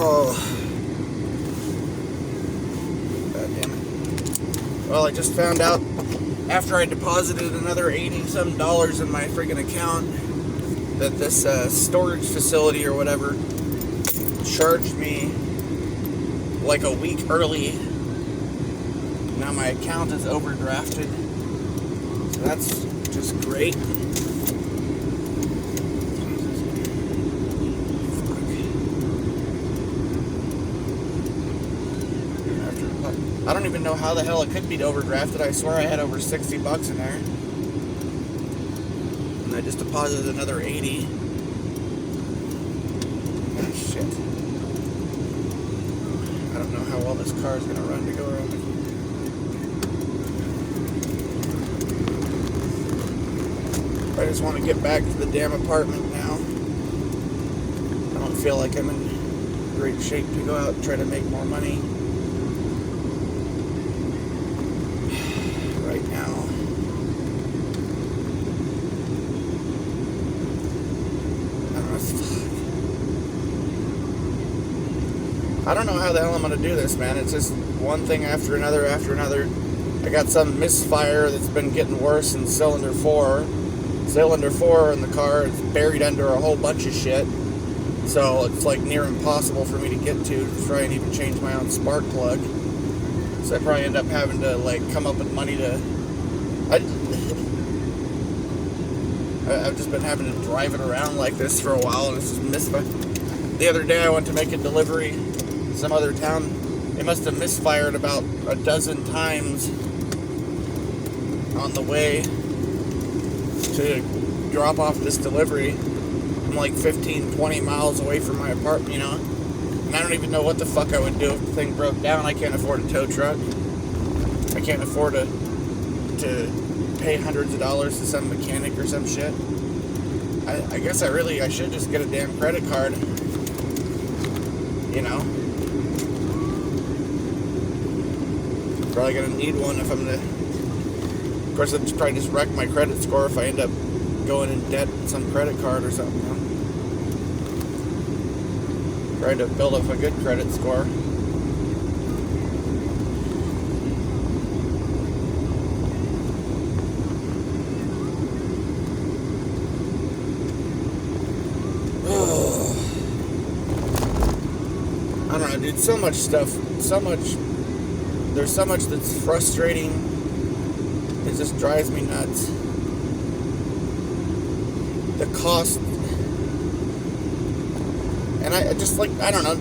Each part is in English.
Oh. God damn it. Well, I just found out after I deposited another $80-some in my friggin' account that this storage facility or whatever charged me like a week early. Now my account is overdrafted. So that's just great. I don't even know how the hell it could be overdrafted. I swear I had over $60 in there. And I just deposited another 80. Oh, shit. I don't know how well this car is going to run to go around. I just want to get back to the damn apartment now. I don't feel like I'm in great shape to go out and try to make more money. I don't know how the hell I'm going to do this, man. It's just one thing after another after another. I got some misfire that's been getting worse in cylinder 4. Cylinder 4 in the car is buried under a whole bunch of shit. So it's like near impossible for me to get to try and even change my own spark plug. So I probably end up having to like come up with money to... I've just been having to drive it around like this for a while, and it's just misfire. The other day I went to make a delivery in some other town. They must have misfired about a dozen times on the way to drop off this delivery. I'm like 15, 20 miles away from my apartment, you know? And I don't even know what the fuck I would do if the thing broke down. I can't afford a tow truck. I can't afford to pay hundreds of dollars to some mechanic or some shit. I guess I should just get a damn credit card. You know? Probably gonna need one if I'm gonna... Of course, I'd probably just wreck my credit score if I end up going in debt with some credit card or something, you know? Trying to build up a good credit score. I don't know, dude, so much stuff, there's so much that's frustrating, it just drives me nuts. The cost, and I don't know,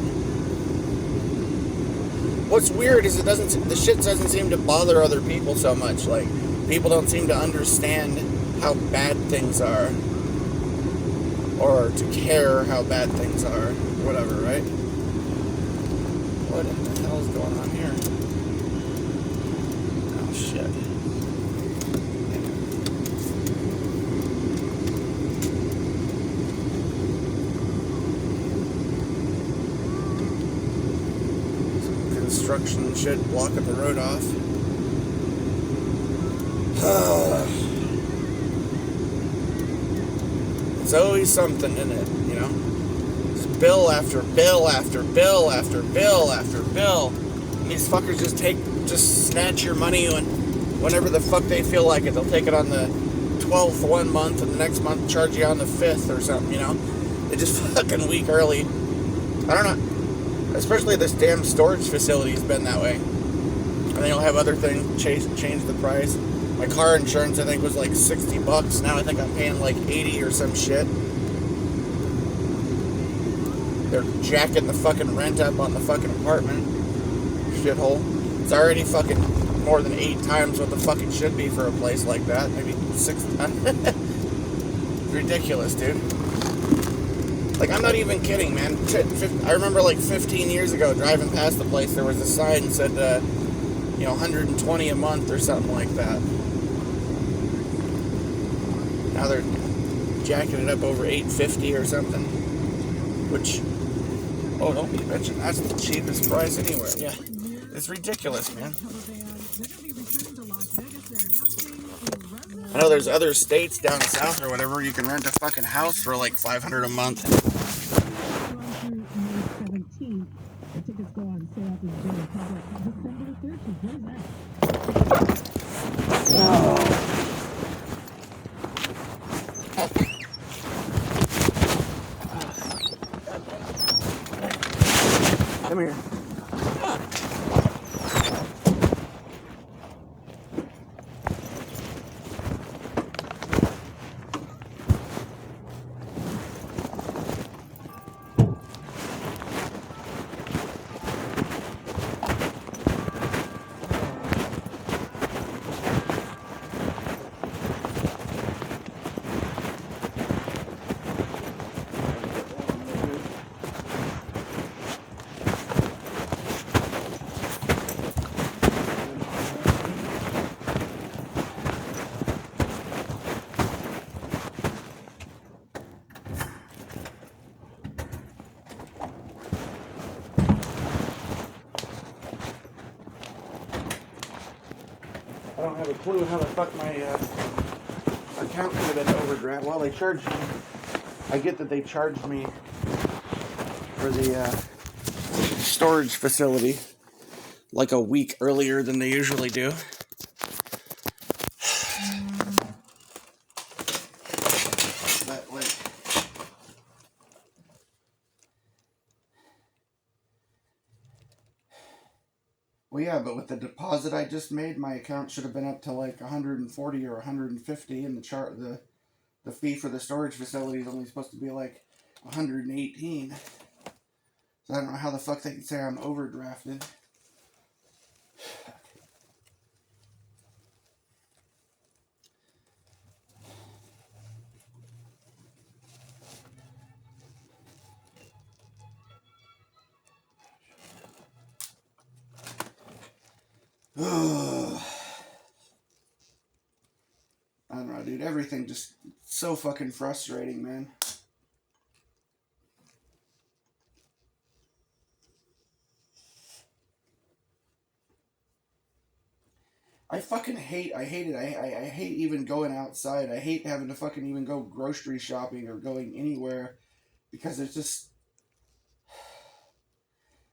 what's weird is the shit doesn't seem to bother other people so much, like, people don't seem to understand how bad things are, or to care how bad things are, whatever, right? What in the hell is going on here? Oh, shit. Some construction shit blocking the road off. It's always something in it, you know? Bill after bill after bill after bill after bill. And these fuckers just snatch your money whenever the fuck they feel like it. They'll take it on the 12th one month and the next month charge you on the 5th or something, you know? They just fucking week early. I don't know. Especially this damn storage facility has been that way. And they'll have other things change the price. My car insurance, I think, was like $60. Now I think I'm paying like 80 or some shit. They're jacking the fucking rent up on the fucking apartment. Shithole. It's already fucking more than 8 times what the fuck it should be for a place like that. Maybe 6 times. Ridiculous, dude. Like, I'm not even kidding, man. I remember like 15 years ago driving past the place, there was a sign that said, you know, $120 a month or something like that. Now they're jacking it up over $850 or something. Which... Oh, don't be bitching. That's the cheapest price anywhere. Yeah. It's ridiculous, man. I know there's other states down south or whatever you can rent a fucking house for like $500 a month. 17th. The tickets go on sale after the general public December 13th. What is that? Come here. I don't have a clue how the fuck my account could have been overdraft. Well, they charged me. I get that they charged me for the storage facility like a week earlier than they usually do. But like, well, yeah, but with the deposit I just made, my account should have been up to like 140 or 150, and the fee for the storage facility is only supposed to be like 118. So I don't know how the fuck they can say I'm overdrafted. I don't know, dude. Everything just so fucking frustrating, man. I fucking hate. I hate it. I hate even going outside. I hate having to fucking even go grocery shopping or going anywhere because it's just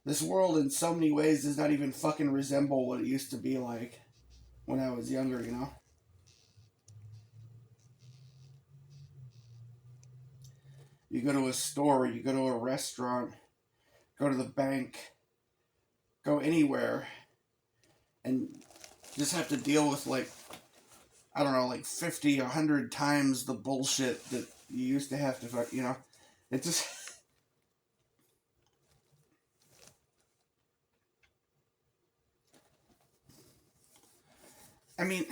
this world in so many ways does not even fucking resemble what it used to be like when I was younger. You know. You go to a store, you go to a restaurant, go to the bank, go anywhere, and just have to deal with like, I don't know, like 50, 100 times the bullshit that you used to have to, you know, it just, I mean,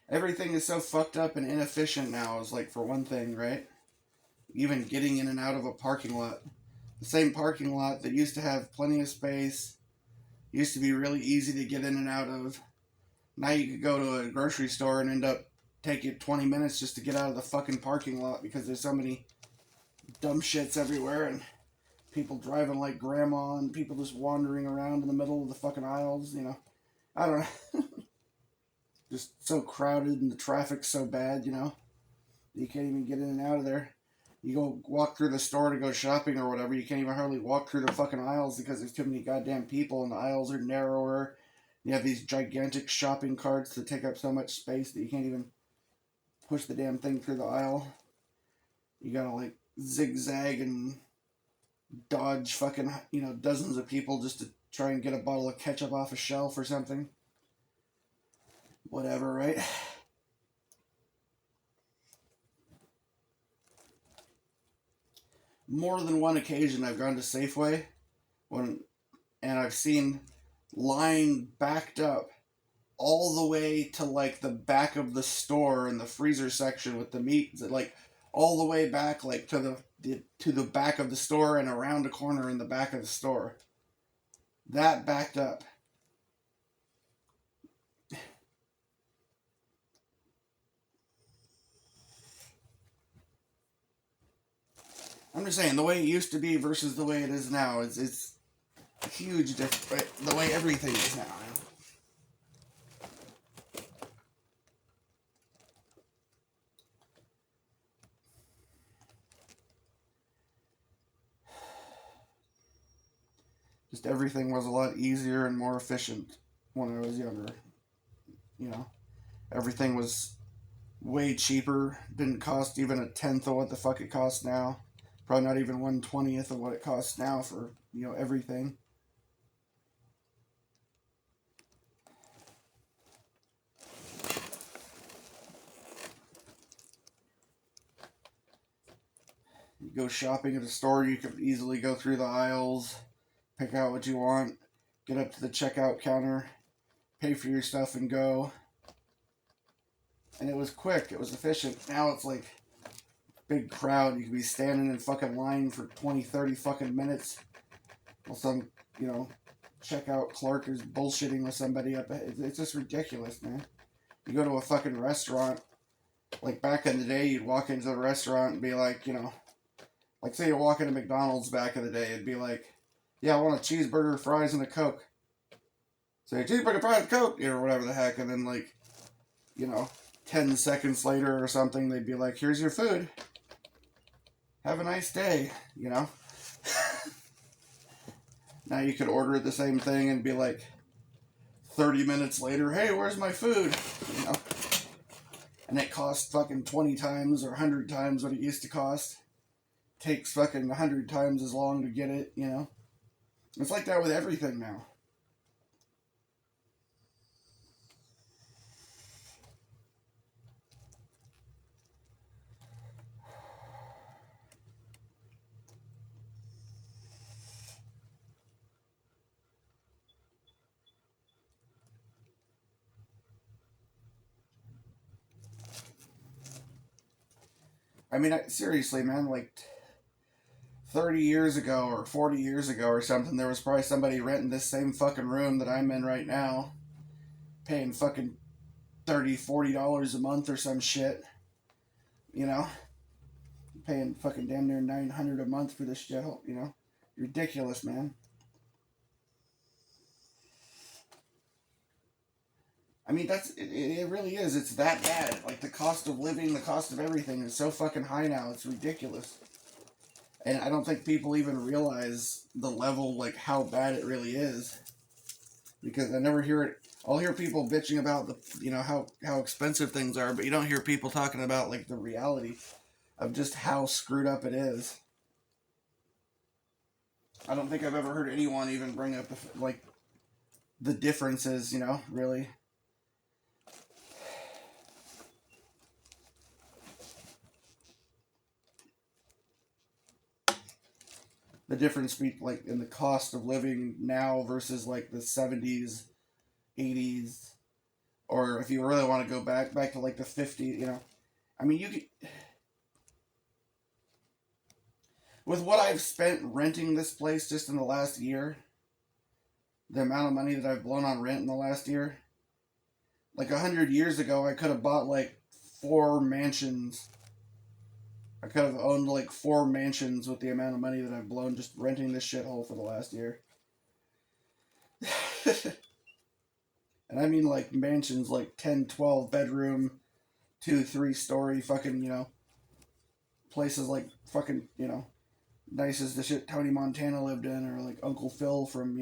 everything is so fucked up and inefficient now, is like, for one thing, right? Even getting in and out of a parking lot. The same parking lot that used to have plenty of space, used to be really easy to get in and out of. Now you could go to a grocery store and end up taking 20 minutes just to get out of the fucking parking lot because there's so many dumb shits everywhere and people driving like grandma and people just wandering around in the middle of the fucking aisles, you know. I don't know. Just so crowded and the traffic's so bad, you know. You can't even get in and out of there. You go walk through the store to go shopping or whatever, you can't even hardly walk through the fucking aisles because there's too many goddamn people and the aisles are narrower. You have these gigantic shopping carts that take up so much space that you can't even push the damn thing through the aisle. You gotta like zigzag and dodge fucking, you know, dozens of people just to try and get a bottle of ketchup off a shelf or something. Whatever, right? More than one occasion I've gone to Safeway when and I've seen line backed up all the way to like the back of the store in the freezer section with the meat, like all the way back like to the back of the store and around a corner in the back of the store. That backed up. I'm just saying the way it used to be versus the way it is now it's a huge difference. The way everything is now. Just everything was a lot easier and more efficient when I was younger. You know, everything was way cheaper. Didn't cost even a tenth of what the fuck it costs now. Probably not even 1/20th of what it costs now for, everything. You go shopping at a store, you could easily go through the aisles, pick out what you want, get up to the checkout counter, pay for your stuff, and go. And it was quick, it was efficient. Now it's like big crowd. You could be standing in fucking line for 20, 30 fucking minutes while some, checkout clerk is bullshitting with somebody up. It's just ridiculous, man. You go to a fucking restaurant, like back in the day, you'd walk into a restaurant and be like, like say you walk into McDonald's back in the day, it'd be like, yeah, I want a cheeseburger, fries, and a Coke. Say, cheeseburger, fries, and Coke, or whatever the heck, and then 10 seconds later or something, they'd be like, here's your food. Have a nice day, Now you could order the same thing and be like, 30 minutes later, hey, where's my food? And it costs fucking 20 times or 100 times what it used to cost. Takes fucking 100 times as long to get it, It's like that with everything now. I mean, seriously, man, like 30 years ago or 40 years ago or something, there was probably somebody renting this same fucking room that I'm in right now, paying fucking $30, $40 a month or some shit, paying fucking damn near $900 a month for this shit, ridiculous, man. I mean, it really is. It's that bad. Like, the cost of living, the cost of everything is so fucking high now. It's ridiculous. And I don't think people even realize the level, like, how bad it really is. Because I never hear it. I'll hear people bitching about how expensive things are, but you don't hear people talking about, like, the reality of just how screwed up it is. I don't think I've ever heard anyone even bring up, the differences, really. The difference in the cost of living now versus like the 70s, 80s, or if you really want to go back to like the 50s, I mean, you could, with what I've spent renting this place just in the last year, the amount of money that I've blown on rent in the last year, like 100 years ago, I could have bought like 4 mansions. I could have owned like 4 mansions with the amount of money that I've blown just renting this shithole for the last year. And I mean like mansions, like 10, 12 bedroom, 2, 3-story fucking, places like fucking, nice as the shit Tony Montana lived in, or like Uncle Phil from,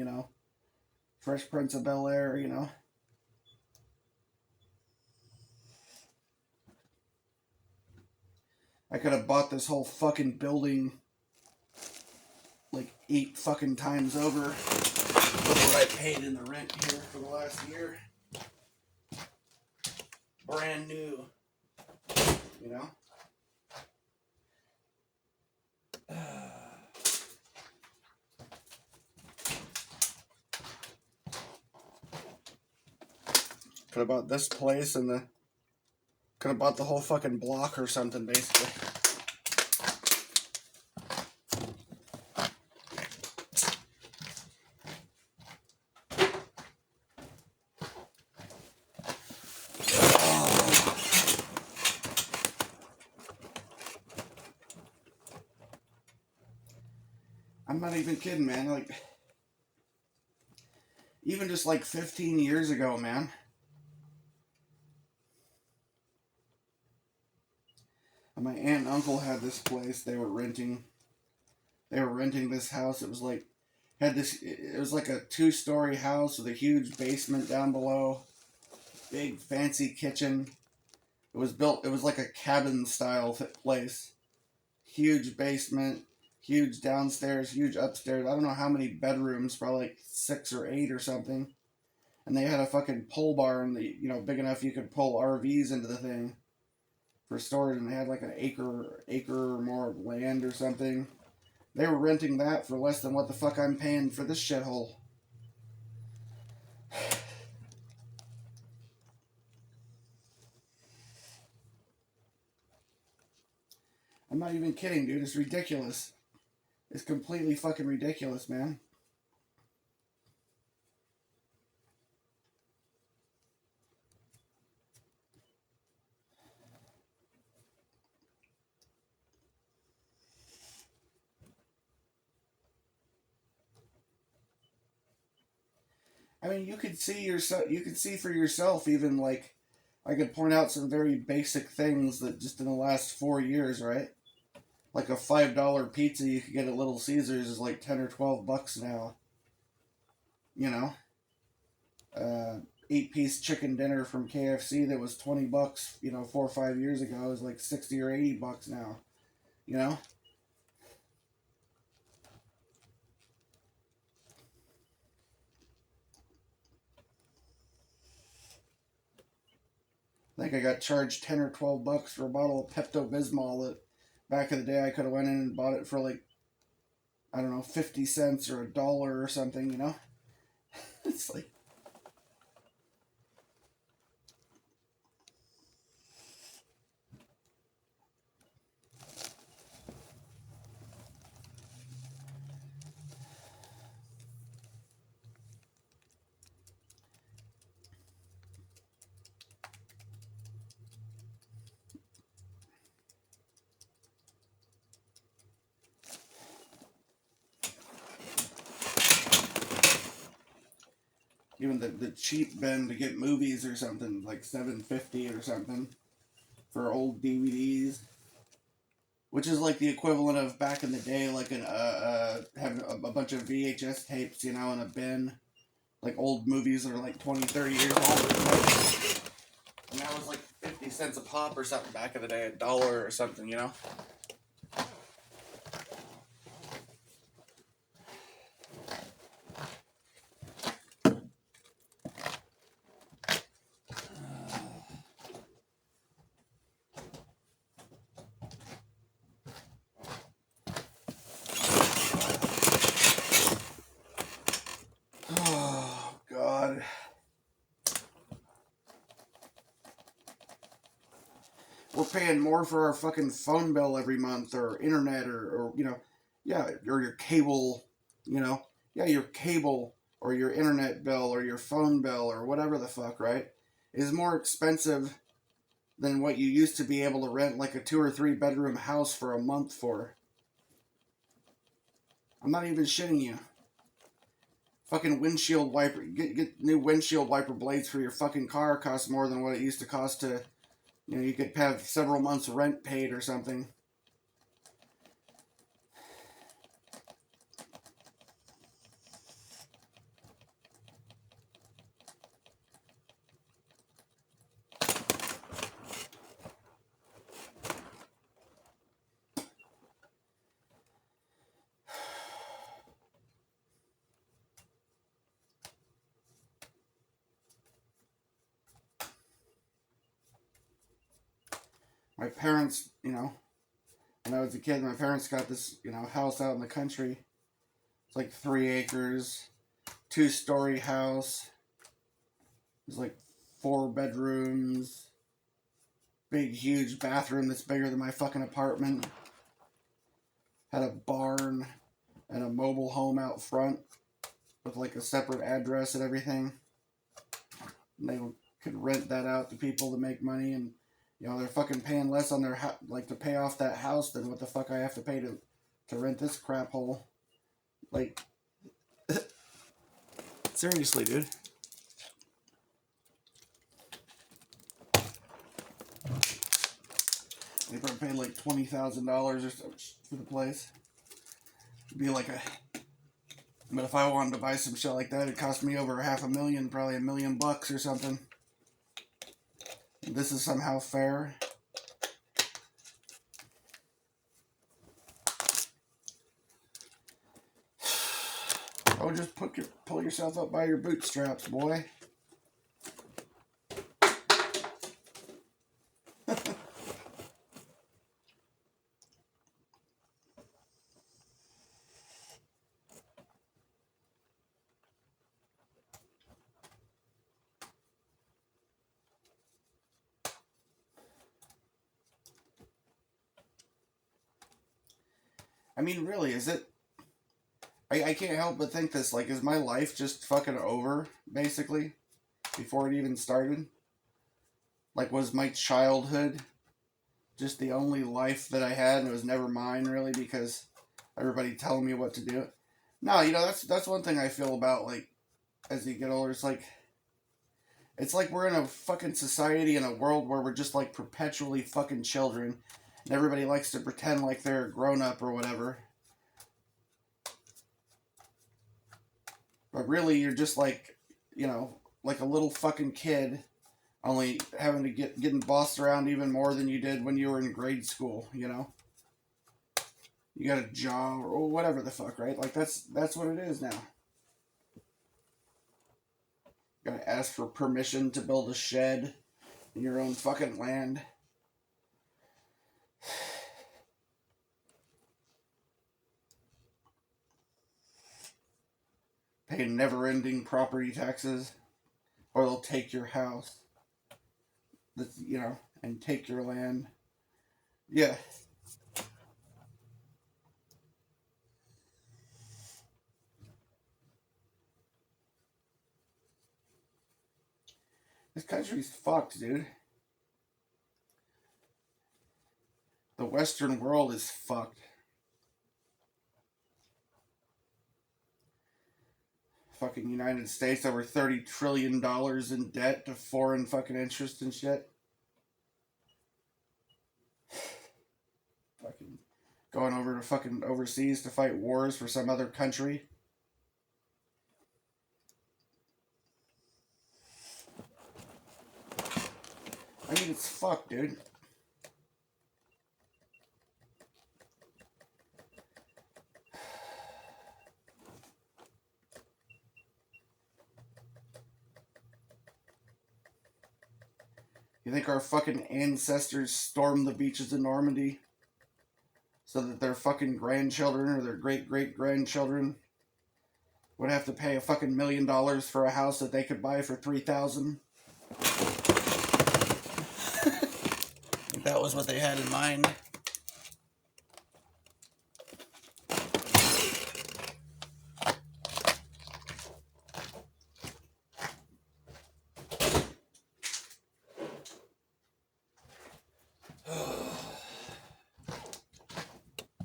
Fresh Prince of Bel-Air, I could have bought this whole fucking building like 8 fucking times over what I paid in the rent here for the last year. Brand new, Could have bought this place and could have bought the whole fucking block or something, basically. I'm not even kidding, man. Like, even just like 15 years ago, man. My aunt and uncle had this place. They were renting this house. It was like Had this, it was like a 2-story house with a huge basement down below, big fancy kitchen. It was built, it was like a cabin style place. Huge basement, huge downstairs, huge upstairs. I don't know how many bedrooms, probably like 6 or 8 or something. And they had a fucking pole barn that, you know, big enough you could pull RVs into the thing for storage. And they had like an acre or more of land or something. They were renting that for less than what the fuck I'm paying for this shithole. I'm not even kidding, dude. It's ridiculous. It's completely fucking ridiculous, man. I mean, you could see yourself. You could see for yourself. Even like, I could point out some very basic things that just in the last 4 years, right? Like a $5 pizza you could get at Little Caesars is like 10 or $12 now. You know, 8-piece chicken dinner from KFC that was $20, you know, 4 or 5 years ago is like 60 or $80 now. You know. I think I got charged 10 or $12 for a bottle of Pepto Bismol that back in the day I could have went in and bought it for like, I don't know, 50 cents or $1 or something, you know? It's like, even the cheap bin to get movies or something, like $7.50 or something for old DVDs. Which is like the equivalent of back in the day, like having a bunch of VHS tapes, you know, in a bin. Like old movies that are like 20, 30 years old. And that was like 50 cents a pop or something back in the day, $1 or something, you know? Oh, God. We're paying more for our fucking phone bill every month or internet or you know, yeah, or your cable, you know, yeah, your cable or your internet bill or your phone bill or whatever the fuck, right, is more expensive than what you used to be able to rent like a 2 or 3 bedroom house for a month for. I'm not even shitting you. Fucking windshield wiper, get new windshield wiper blades for your fucking car costs more than what it used to cost to, you know, you could have several months rent paid or something. My parents, you know, when I was a kid, my parents got this, you know, house out in the country. It's like 3 acres, 2-story house. There's like 4 bedrooms, big, huge bathroom that's bigger than my fucking apartment. Had a barn and a mobile home out front with like a separate address and everything. And they could rent that out to people to make money, and you know they're fucking paying less on their like to pay off that house than what the fuck I have to pay to rent this crap hole. Like, seriously, dude. They probably paid like $20,000 or so for the place. It'd be like a But if I wanted to buy some shit like that, it'd cost me over $500,000, probably $1 million or something. This is somehow fair. Oh, just pull yourself up by your bootstraps, boy. I mean, really, is it? I can't help but think this, like, is my life just fucking over, basically, before it even started? Like, was my childhood just the only life that I had and it was never mine, really, because everybody telling me what to do? No, you know, that's one thing I feel about, like, as you get older, it's like we're in a fucking society in a world where we're just, like, perpetually fucking children, and everybody likes to pretend like they're a grown-up or whatever. But really, you're just like, you know, like a little fucking kid, only having to getting bossed around even more than you did when you were in grade school, you know? You got a job or whatever the fuck, right? Like, that's what it is now. You gotta ask for permission to build a shed in your own fucking land. Pay never-ending property taxes, or they'll take your house. That's, you know, and take your land. Yeah. This country's fucked, dude. The Western world is fucked. Fucking United States over $30 trillion in debt to foreign fucking interest and shit. Fucking going over to fucking overseas to fight wars for some other country. I mean, it's fucked, dude. You think our fucking ancestors stormed the beaches of Normandy so that their fucking grandchildren or their great-great-grandchildren would have to pay a fucking $1 million for a house that they could buy for $3,000? If that was what they had in mind.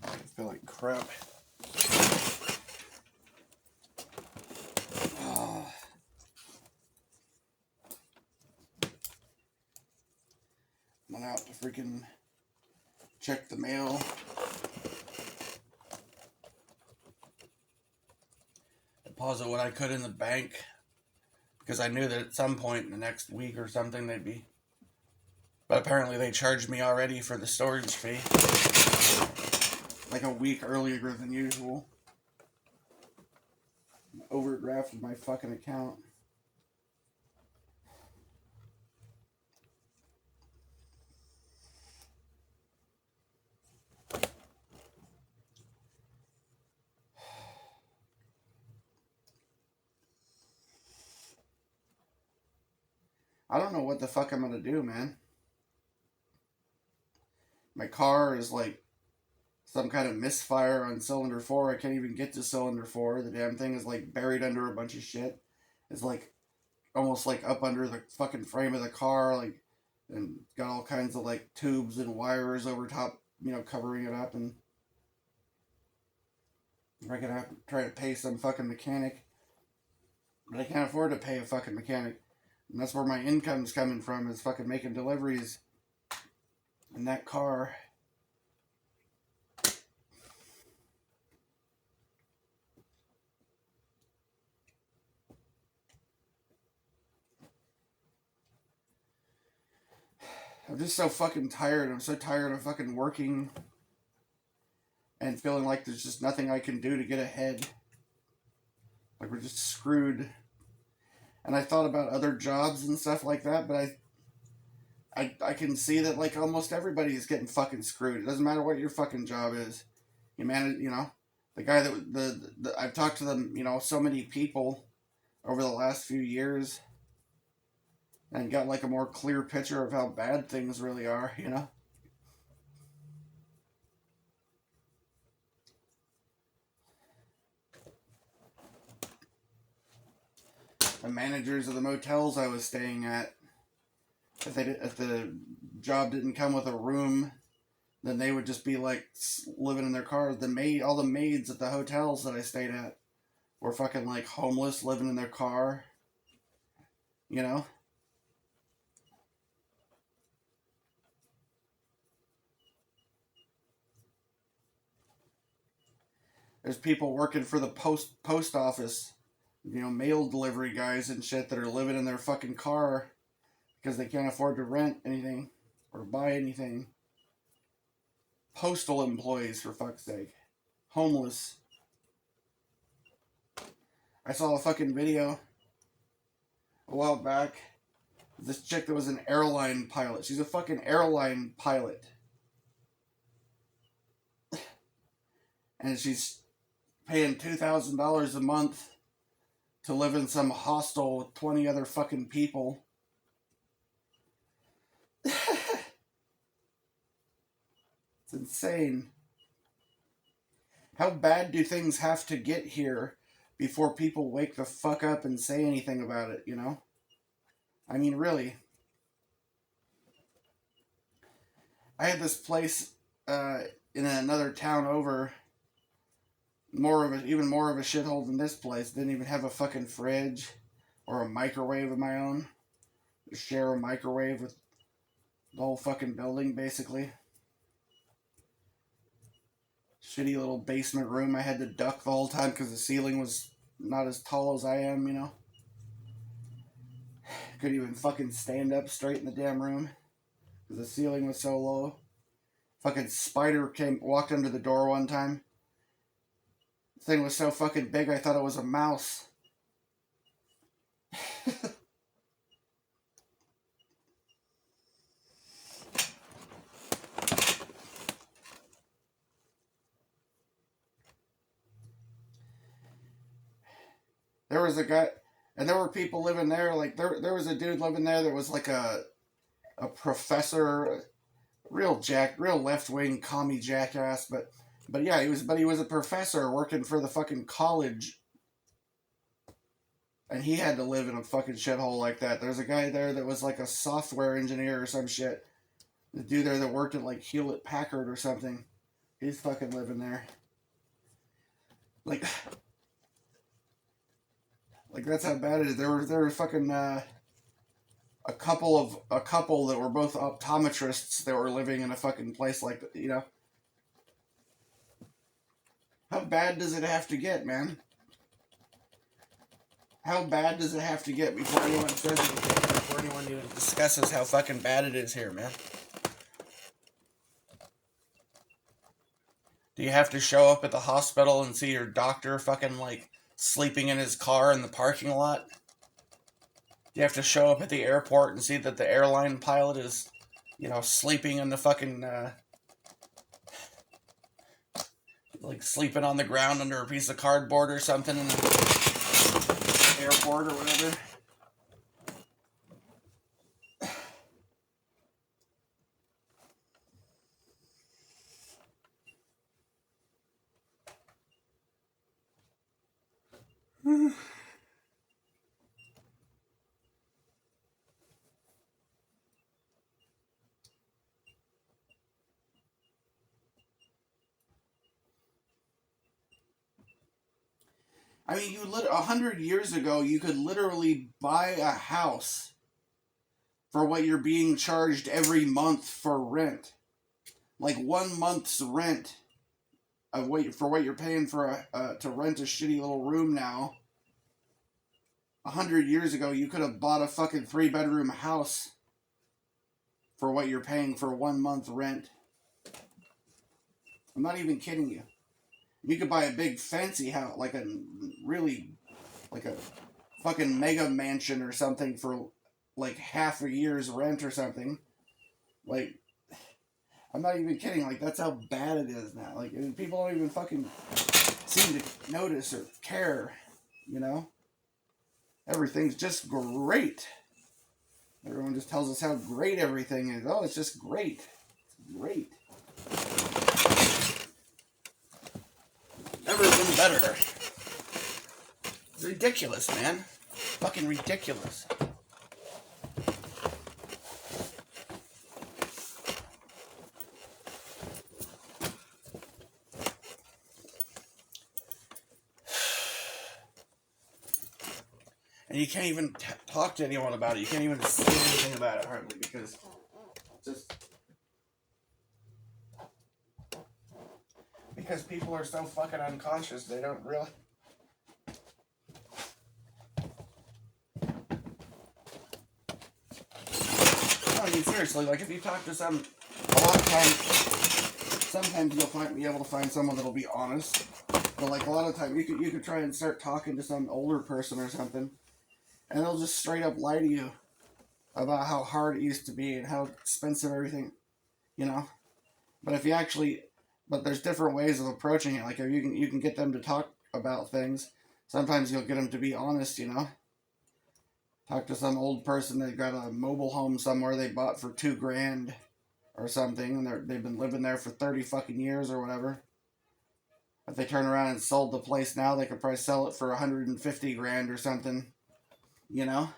I feel like crap. Went out to freaking check the mail. Deposit what I could in the bank because I knew that at some point in the next week or something they'd be. But apparently they charged me already for the storage fee. Like a week earlier than usual. Overdrafted my fucking account. I don't know what the fuck I'm gonna do, man. My car is like some kind of misfire on cylinder 4. I can't even get to cylinder 4. The damn thing is like buried under a bunch of shit. It's like almost like up under the fucking frame of the car, like, and got all kinds of like tubes and wires over top, you know, covering it up. And I'm gonna have to try to pay some fucking mechanic, but I can't afford to pay a fucking mechanic. And that's where my income's coming from, is fucking making deliveries in that car. I'm just so fucking tired. I'm so tired of fucking working and feeling like there's just nothing I can do to get ahead. Like we're just screwed. And I thought about other jobs and stuff like that, but I can see that like almost everybody is getting fucking screwed. It doesn't matter what your fucking job is. The guy that I've talked to them, so many people over the last few years and got like a more clear picture of how bad things really are. The managers of the motels I was staying at, if the job didn't come with a room, then they would just be like living in their cars. All the maids at the hotels that I stayed at were fucking like homeless, living in their car. You know? There's people working for the post office, mail delivery guys and shit that are living in their fucking car because they can't afford to rent anything or buy anything. Postal employees, for fuck's sake. Homeless. I saw a fucking video a while back. This chick that was an airline pilot. She's a fucking airline pilot. And she's paying $2,000 a month to live in some hostel with 20 other fucking people. It's insane. How bad do things have to get here before people wake the fuck up and say anything about it, I mean, really. I had this place in another town over, even more of a shithole than this place. Didn't even have a fucking fridge or a microwave of my own. Share a microwave with the whole fucking building, basically. Shitty little basement room. I had to duck the whole time because the ceiling was not as tall as I am, Couldn't even fucking stand up straight in the damn room because the ceiling was so low. Fucking spider walked under the door one time. The thing was so fucking big I thought it was a mouse. There was a guy, and there were people living there. Like there was a dude living there that was like a professor, real left wing commie jackass. But yeah, he was a professor working for the fucking college, and he had to live in a fucking shithole like that. There's a guy there that was like a software engineer or some shit. The dude there that worked at like Hewlett Packard or something. He's fucking living there. Like that's how bad it is. There were fucking a couple that were both optometrists that were living in a fucking place like that. How bad does it have to get, man? How bad does it have to get before anyone says anything? Before anyone even discusses how fucking bad it is here, man? Do you have to show up at the hospital and see your doctor fucking like sleeping in his car in the parking lot? You have to show up at the airport and see that the airline pilot is, sleeping in the fucking, like sleeping on the ground under a piece of cardboard or something in the airport or whatever. I mean, 100 years ago, you could literally buy a house for what you're being charged every month for rent. Like 1 month's rent of what you're paying for to rent a shitty little room now. 100 years ago, you could have bought a fucking 3-bedroom house for what you're paying for 1 month rent. I'm not even kidding you. You could buy a big fancy house, like a really, like a fucking mega mansion or something for like half a year's rent or something. Like, I'm not even kidding. Like, that's how bad it is now. Like, people don't even fucking seem to notice or care, you know? Everything's just great. Everyone just tells us how great everything is. Oh, it's just great. It's great. Never been better. It's ridiculous, man. Fucking ridiculous. And you can't even talk to anyone about it. You can't even say anything about it hardly because people are so fucking unconscious. They don't really. No, I mean seriously. Like if you talk to a lot of times, sometimes you'll be able to find someone that'll be honest. But like a lot of times, you could try and start talking to some older person or something. And they'll just straight up lie to you about how hard it used to be and how expensive everything, you know. But but there's different ways of approaching it. Like if you can get them to talk about things. Sometimes you'll get them to be honest, you know. Talk to some old person that got a mobile home somewhere they bought for $2,000 or something, and they've been living there for 30 fucking years or whatever. If they turn around and sold the place now, they could probably sell it for 150 grand or something. You know,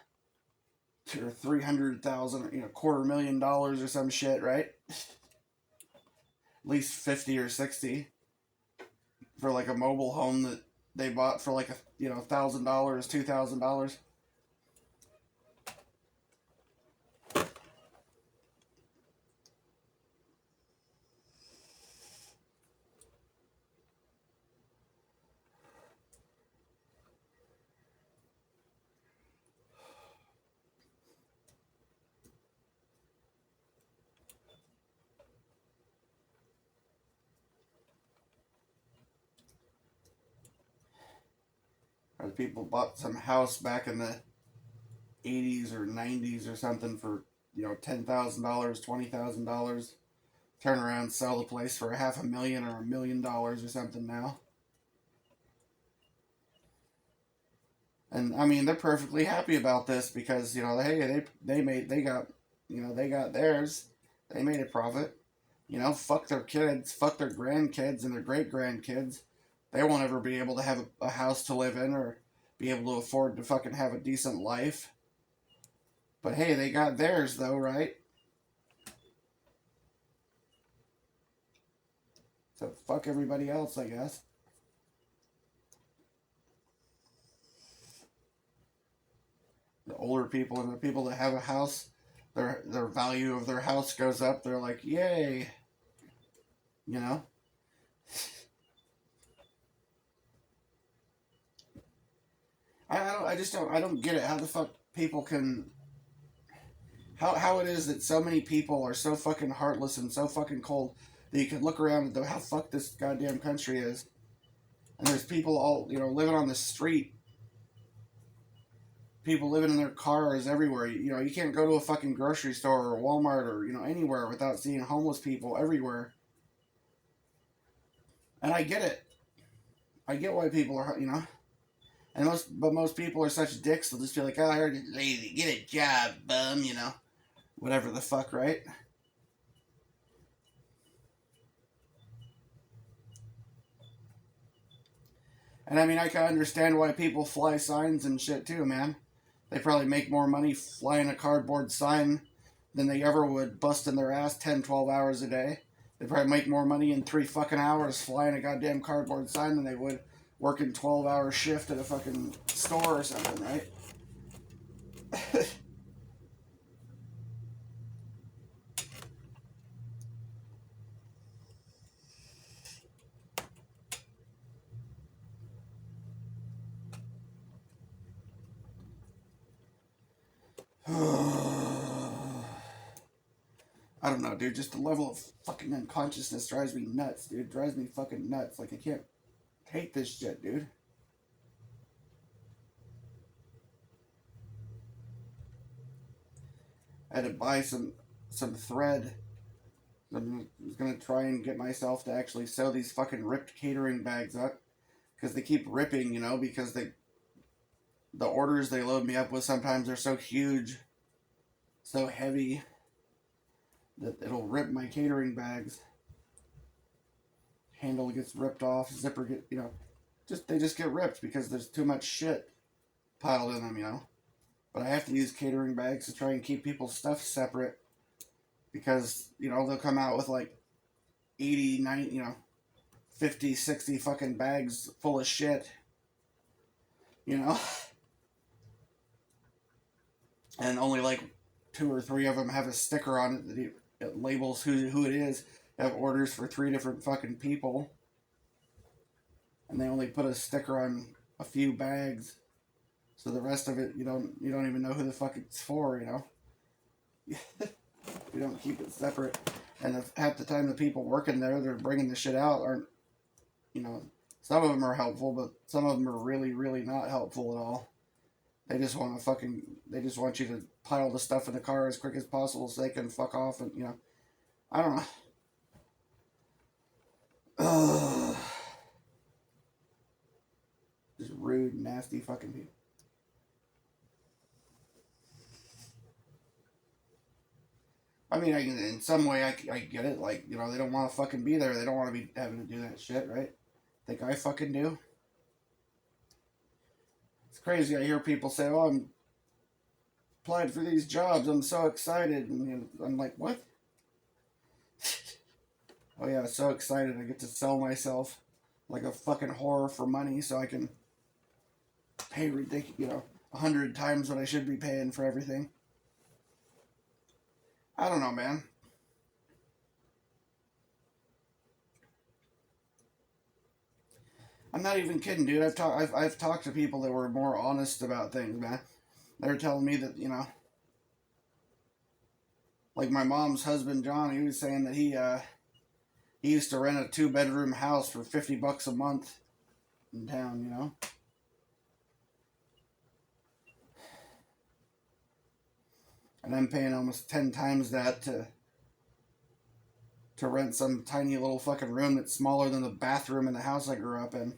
or 300,000, or $250,000 or some shit, right? At least 50 or 60 for like a mobile home that they bought for like $1,000, $2,000. Or people bought some house back in the 80s or 90s or something for $10,000, $20,000. Turn around, sell the place for $500,000 or $1 million or something now. And I mean, they're perfectly happy about this because hey, they got theirs. They made a profit. Fuck their kids, fuck their grandkids and their great grandkids. They won't ever be able to have a house to live in or be able to afford to fucking have a decent life. But hey, they got theirs though, right? So fuck everybody else, I guess. The older people and the people that have a house, their value of their house goes up. They're like, yay. You know? I don't get it. How the fuck people can, how it is that so many people are so fucking heartless and so fucking cold that you can look around at how fucked this goddamn country is. And there's people all, living on the street. People living in their cars everywhere. You can't go to a fucking grocery store or Walmart or, anywhere without seeing homeless people everywhere. And I get it. I get why people are, and most people are such dicks. They'll just be like, "Oh, I heard you're lazy. Get a job, bum." Whatever the fuck, right? And I mean, I can understand why people fly signs and shit too, man. They probably make more money flying a cardboard sign than they ever would busting their ass 10, 12 hours a day. They probably make more money in 3 fucking hours flying a goddamn cardboard sign than they would working 12-hour shift at a fucking store or something, right? I don't know, dude. Just the level of fucking unconsciousness drives me nuts, dude. Drives me fucking nuts. Like, I can't take this shit, dude. I had to buy some thread. I was gonna try and get myself to actually sew these fucking ripped catering bags up, because they keep ripping, you know, because the orders they load me up with sometimes are so huge, so heavy, that it'll rip my catering bags. Handle gets ripped off, zipper get, you know, they just get ripped because there's too much shit piled in them, you know. But I have to use catering bags to try and keep people's stuff separate, because, you know, they'll come out with like 80, 90, you know, 50, 60 fucking bags full of shit, you know. And only like 2 or 3 of them have a sticker on it that it labels who it is. They have orders for 3 different fucking people, and they only put a sticker on a few bags, so the rest of it you don't even know who the fuck it's for, you know. We don't keep it separate, and half the time the people working there, they're bringing the shit out, aren't, you know, some of them are helpful, but some of them are really, really not helpful at all. They just want you to pile the stuff in the car as quick as possible so they can fuck off, and, you know, I don't know. Ugh. Just rude, nasty fucking people. I mean, in some way, I get it. Like, you know, they don't want to fucking be there. They don't want to be having to do that shit, right? Think I fucking do? It's crazy. I hear people say, "Oh, I'm applied for these jobs. I'm so excited," and, you know, I'm like, "What?" Oh yeah, so excited. I get to sell myself like a fucking whore for money, so I can pay ridiculous, you know, 100 times what I should be paying for everything. I don't know, man. I'm not even kidding, dude. I've talked to people that were more honest about things, man. They were telling me that, you know, like my mom's husband John, he was saying that he used to rent a 2-bedroom house for $50 a month in town, you know. And I'm paying almost 10 times that to rent some tiny little fucking room that's smaller than the bathroom in the house I grew up in.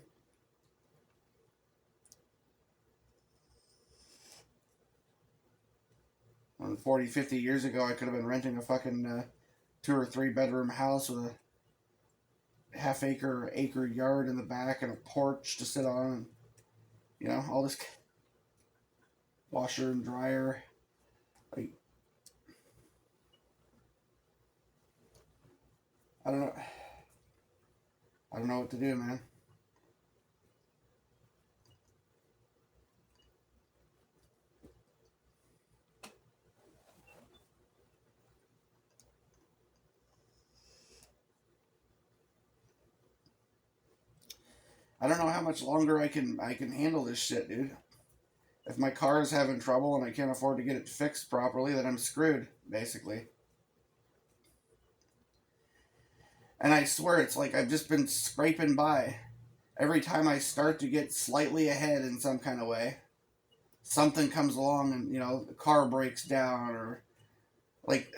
When 40, 50 years ago, I could have been renting a fucking 2 or 3 bedroom house with a half-acre, acre yard in the back and a porch to sit on, and, you know, all this washer and dryer. Like, I don't know. I don't know what to do, man. I don't know how much longer I can handle this shit, dude. If my car is having trouble and I can't afford to get it fixed properly, then I'm screwed, basically. And I swear, it's like I've just been scraping by. Every time I start to get slightly ahead in some kind of way, something comes along and, you know, the car breaks down, or like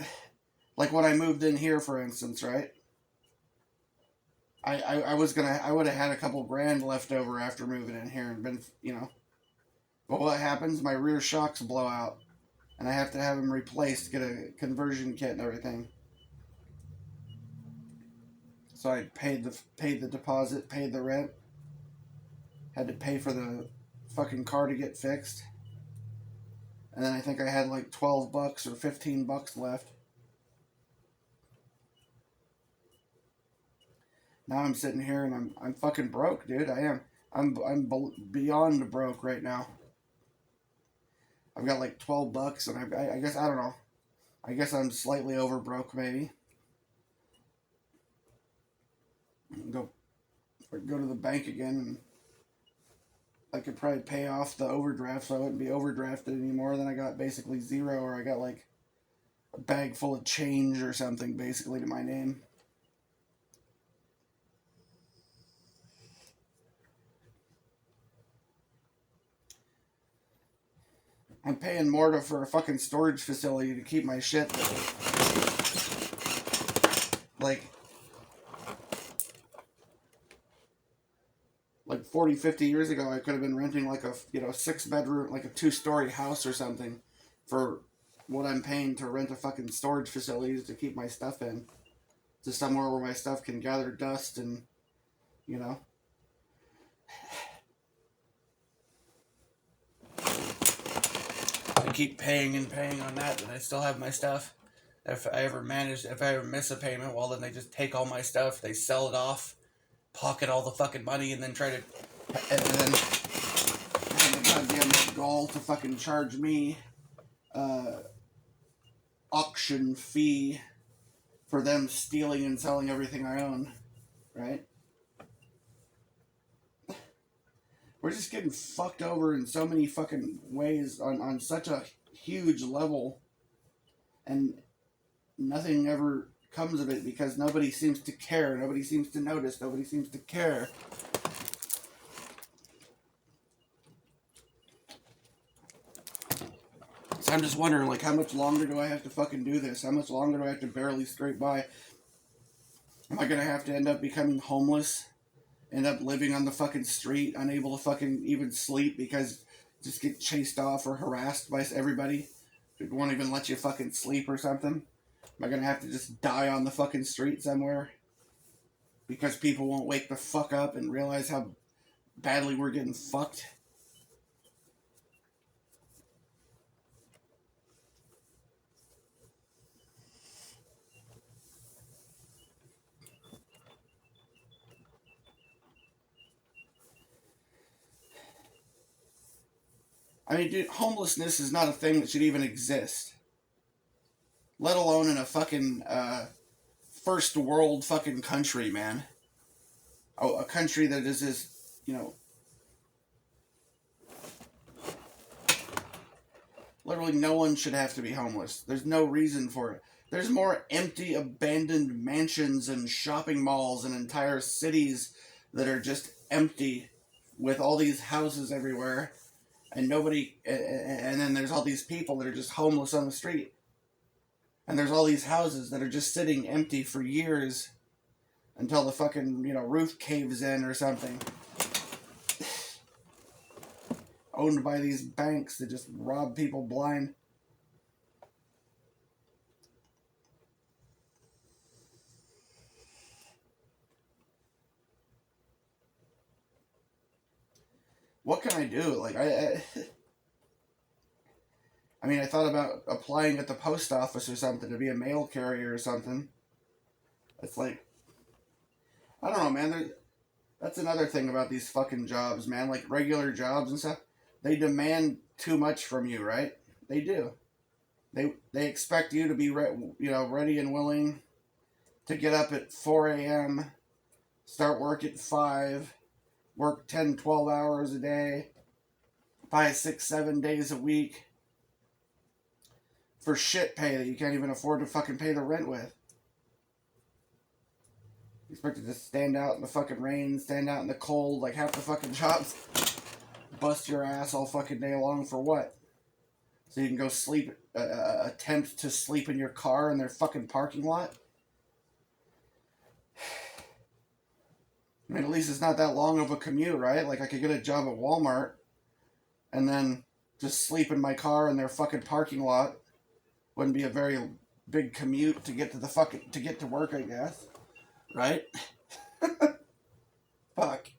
when I moved in here, for instance, right? I would have had a couple grand left over after moving in here and been, you know. But what happens? My rear shocks blow out, and I have to have them replaced, get a conversion kit and everything. So I paid the deposit, paid the rent, had to pay for the fucking car to get fixed, and then I think I had like $12 or $15 left. Now I'm sitting here and I'm fucking broke, dude. I am. I'm beyond broke right now. I've got like $12, and I guess, I don't know. I guess I'm slightly over broke, maybe. Go to the bank again, and I could probably pay off the overdraft, so I wouldn't be overdrafted anymore. Then I got basically zero, or I got like a bag full of change or something, basically, to my name. I'm paying more for a fucking storage facility to keep my shit. Like 40, 50 years ago, I could have been renting like a, 6-bedroom, like a 2-story house or something for what I'm paying to rent a fucking storage facility to keep my stuff in. To somewhere where my stuff can gather dust and, you know. I keep paying and paying on that, and I still have my stuff. If I ever miss a payment, well, then they just take all my stuff, they sell it off, pocket all the fucking money, and then try to, and then have the goddamn gall to fucking charge me auction fee for them stealing and selling everything I own, right? We're just getting fucked over in so many fucking ways on such a huge level, and nothing ever comes of it because nobody seems to care, nobody seems to notice, nobody seems to care. So I'm just wondering, like, how much longer do I have to fucking do this? How much longer do I have to barely scrape by? Am I gonna have to end up becoming homeless? End up living on the fucking street, unable to fucking even sleep because just get chased off or harassed by everybody? It won't even let you fucking sleep or something? Am I gonna have to just die on the fucking street somewhere? Because people won't wake the fuck up and realize how badly we're getting fucked? I mean, dude, homelessness is not a thing that should even exist. Let alone in a fucking first world fucking country, man. Oh, a country that is as, literally no one should have to be homeless. There's no reason for it. There's more empty, abandoned mansions and shopping malls and entire cities that are just empty with all these houses everywhere and nobody, and then there's all these people that are just homeless on the street. And there's all these houses that are just sitting empty for years until the fucking, roof caves in or something. Owned by these banks that just rob people blind. What can I do? Like, I mean, I thought about applying at the post office or something to be a mail carrier or something. It's like, I don't know, man. That's another thing about these fucking jobs, man. Like regular jobs and stuff, they demand too much from you, right? They do. They expect you to be ready and willing to get up at 4 a.m., start work at 5, work 10, 12 hours a day, 5, 6, 7 days a week for shit pay that you can't even afford to fucking pay the rent with. You expected to stand out in the fucking rain, stand out in the cold, like half the fucking jobs. Bust your ass all fucking day long for what? So you can go sleep, attempt to sleep in your car in their fucking parking lot? I mean, at least it's not that long of a commute, right? Like, I could get a job at Walmart and then just sleep in my car in their fucking parking lot. Wouldn't be a very big commute to get to work, I guess. Right? Fuck.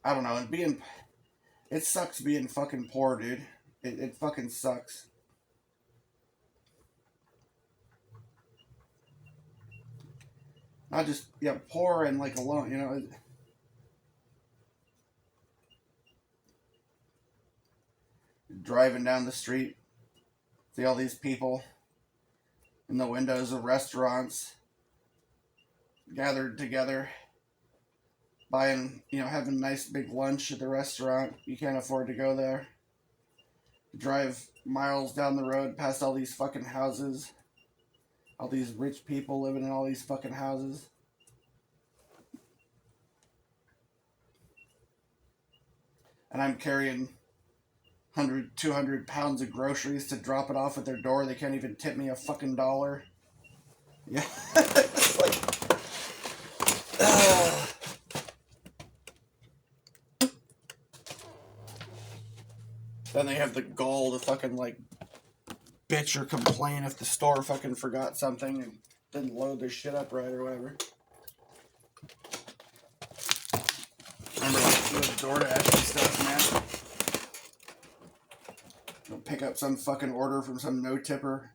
I don't know, and it sucks being fucking poor, dude. It fucking sucks. Not just, yeah, poor and like alone, driving down the street, see all these people, in the windows of restaurants, gathered together, buying, having a nice big lunch at the restaurant. You can't afford to go there. Drive miles down the road past all these fucking houses. All these rich people living in all these fucking houses. And I'm carrying 100, 200 pounds of groceries to drop it off at their door. They can't even tip me a fucking dollar. Yeah. It's like... Then they have the gall to fucking, like, bitch or complain if the store fucking forgot something and didn't load their shit up right or whatever. Remember, like, doing DoorDash and stuff, man. Go pick up some fucking order from some no-tipper.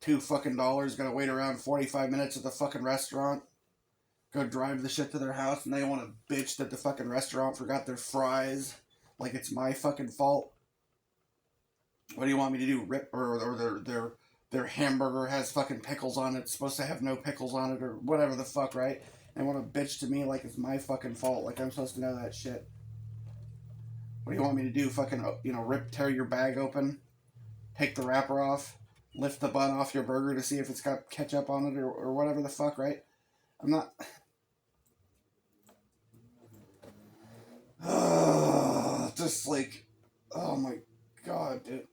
$2 fucking, gotta wait around 45 minutes at the fucking restaurant. Go drive the shit to their house, and they want to bitch that the fucking restaurant forgot their fries. Like it's my fucking fault. What do you want me to do? Rip or their hamburger has fucking pickles on it. It's supposed to have no pickles on it or whatever the fuck, right? They want to bitch to me like it's my fucking fault. Like I'm supposed to know that shit. What do you want me to do? Fucking, tear your bag open, take the wrapper off, lift the bun off your burger to see if it's got ketchup on it or whatever the fuck, right? I'm not... just like, oh my god, dude.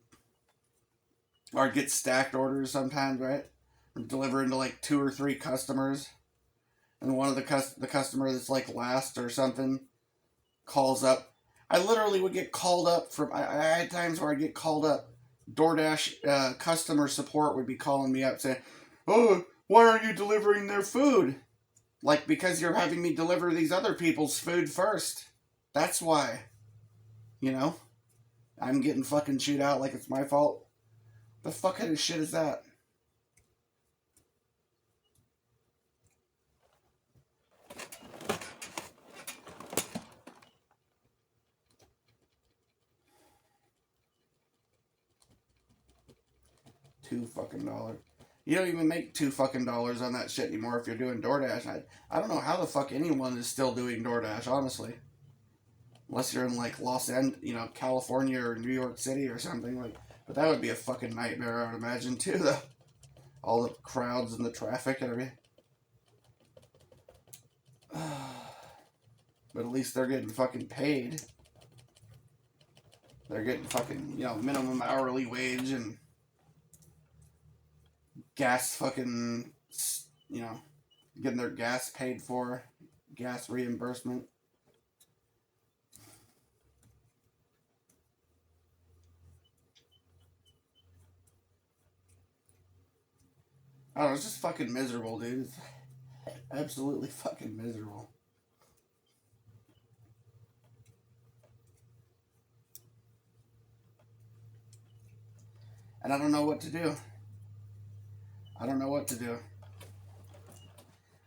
Or I'd get stacked orders sometimes, right? I'm delivering to like 2 or 3 customers, and one of the customer that's like last or something calls up. I literally would get called up from. I had times where I'd get called up. DoorDash customer support would be calling me up saying, "Oh, why aren't you delivering their food?" Like, because you're having me deliver these other people's food first. That's why. I'm getting fucking chewed out like it's my fault. The fuck kind of shit is that? $2 fucking. You don't even make $2 fucking on that shit anymore if you're doing DoorDash. I don't know how the fuck anyone is still doing DoorDash, honestly. Unless you're in like California or New York City or something like. But that would be a fucking nightmare, I would imagine too. All the crowds and the traffic and everything. But at least they're getting fucking paid. They're getting fucking minimum hourly wage and gas fucking getting their gas paid for, gas reimbursement. I don't know, it's just fucking miserable, dude. It's absolutely fucking miserable. And I don't know what to do. I've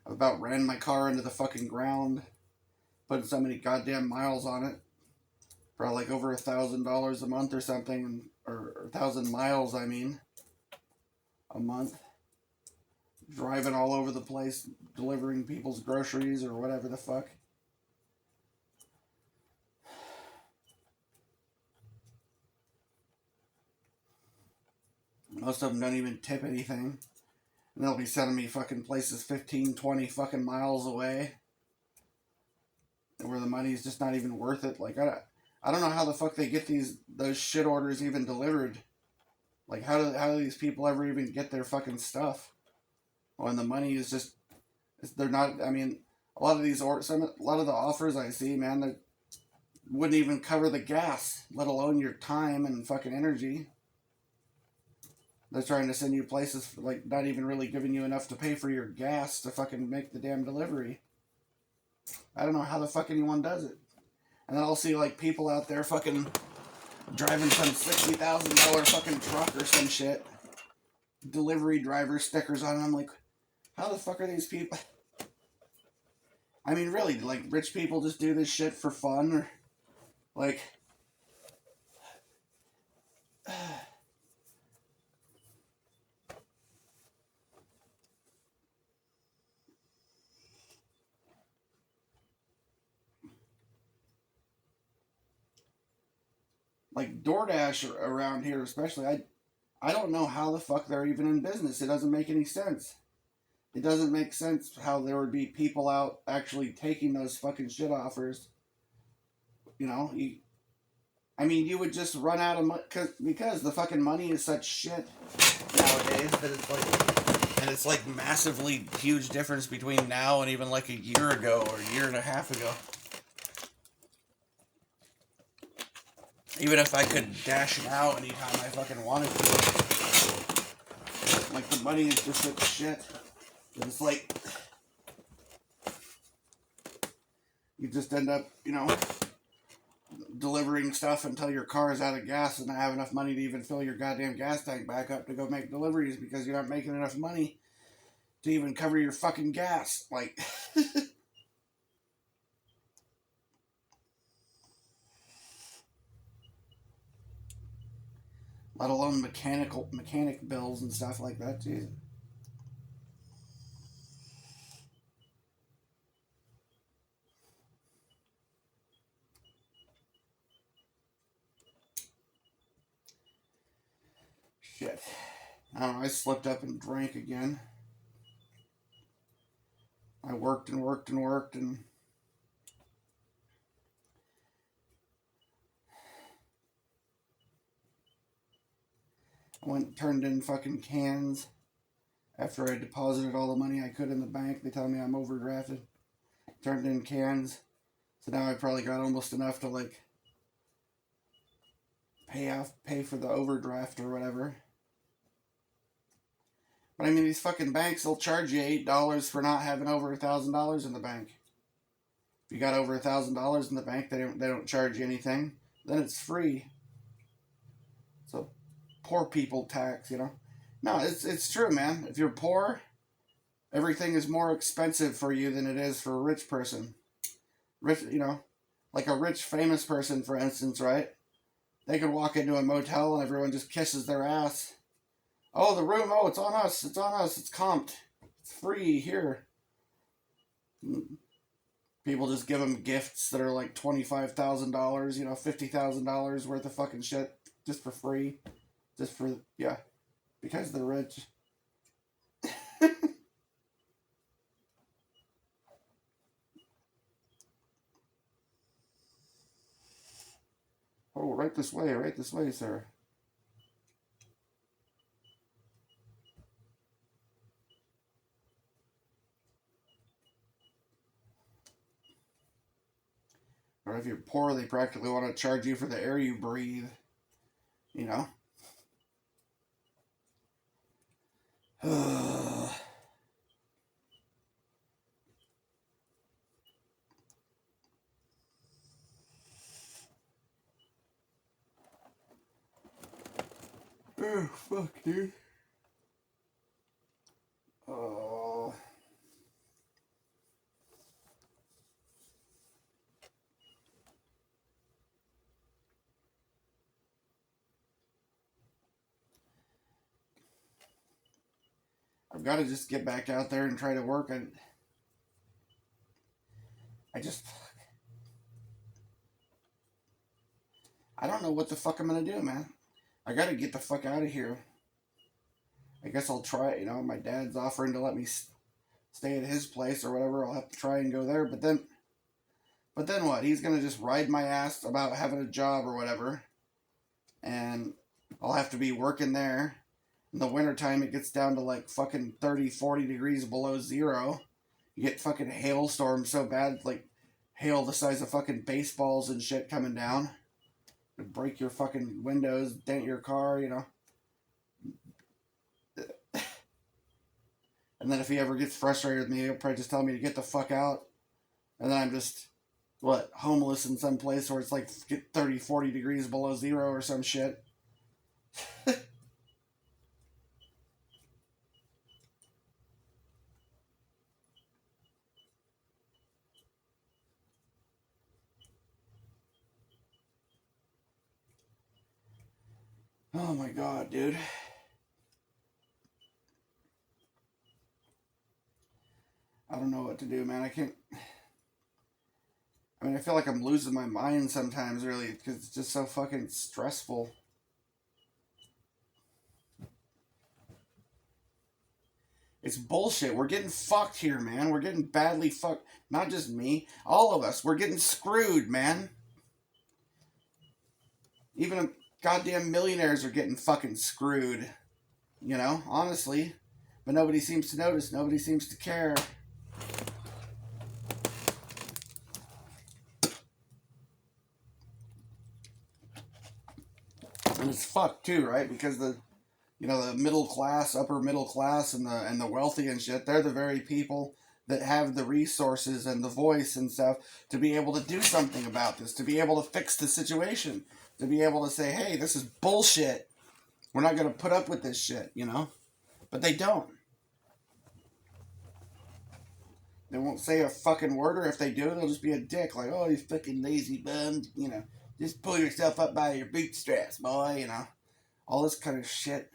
about ran my car into the fucking ground, putting so many goddamn miles on it. For like over $1,000 a month or something, or 1,000 miles, I mean, a month. Driving all over the place, delivering people's groceries or whatever the fuck. Most of them don't even tip anything. And they'll be sending me fucking places 15, 20 fucking miles away. Where the money's just not even worth it. Like, I don't know how the fuck they get those shit orders even delivered. Like, how do these people ever even get their fucking stuff? When the money is just, they're not, I mean, a lot of the offers I see, man, that wouldn't even cover the gas, let alone your time and fucking energy. They're trying to send you places, like, not even really giving you enough to pay for your gas to fucking make the damn delivery. I don't know how the fuck anyone does it. And then I'll see, like, people out there fucking driving some $60,000 fucking truck or some shit. Delivery driver stickers on it. I'm like, how the fuck are these people? I mean, really, like, rich people just do this shit for fun? Or, like... Like DoorDash around here, especially, I don't know how the fuck they're even in business. It doesn't make any sense. It doesn't make sense how there would be people out actually taking those fucking shit offers. You know, I mean, you would just run out of money because the fucking money is such shit nowadays that it's like, and it's like massively huge difference between now and even like a year ago or a year and a half ago. Even if I could dash now anytime I fucking wanted to, like the money is just such shit. It's like you just end up, you know, delivering stuff until your car is out of gas and not have enough money to even fill your goddamn gas tank back up to go make deliveries because you're not making enough money to even cover your fucking gas. Like, let alone mechanic bills and stuff like that, Jesus. Shit. I don't know, I slipped up and drank again. I worked and worked and worked and I went and turned in fucking cans after I deposited all the money I could in the bank. They tell me I'm overdrafted. Turned in cans. So now I probably got almost enough to like pay for the overdraft or whatever. But I mean, these fucking banks, they'll charge you $8 for not having over $1,000 in the bank. If you got over $1,000 in the bank, they don't charge you anything. Then it's free. So poor people tax, you know. No, it's true, man. If you're poor, everything is more expensive for you than it is for a rich person. Rich, you know, like a rich famous person, for instance, right? They could walk into a motel and everyone just kisses their ass. Oh, the room. Oh, it's on us. It's on us. It's comped. It's free here. People just give them gifts that are like $25,000, you know, $50,000 worth of fucking shit just for free. Just for, yeah, because they're rich. Oh, right this way, sir. Or if you're poor, they practically want to charge you for the air you breathe. You know? Oh, fuck, dude. Oh. I've got to just get back out there and try to work. I don't know what the fuck I'm gonna do, man. I gotta get the fuck out of here. I guess I'll try it. You know, my dad's offering to let me stay at his place or whatever. I'll have to try and go there. But then what? He's gonna just ride my ass about having a job or whatever, and I'll have to be working there. In the wintertime, it gets down to like fucking 30, 40 degrees below zero. You get fucking hailstorms so bad, like hail the size of fucking baseballs and shit coming down. It'd break your fucking windows, dent your car, you know. And then if he ever gets frustrated with me, he'll probably just tell me to get the fuck out. And then I'm just, what, homeless in some place where it's like 30, 40 degrees below zero or some shit. Oh my god, dude. I don't know what to do, man. I mean, I feel like I'm losing my mind sometimes, really, because it's just so fucking stressful. It's bullshit. We're getting fucked here, man. We're getting badly fucked. Not just me. All of us. We're getting screwed, man. Even goddamn millionaires are getting fucking screwed. You know, honestly. But nobody seems to notice. Nobody seems to care. And it's fucked too, right? Because the middle class, upper middle class, and the wealthy and shit, they're the very people that have the resources and the voice and stuff to be able to do something about this, to be able to fix the situation, to be able to say, hey, this is bullshit. We're not going to put up with this shit, you know? But they don't. They won't say a fucking word, or if they do, they'll just be a dick, like, oh, you fucking lazy bum, you know, just pull yourself up by your bootstraps, boy, you know? All this kind of shit.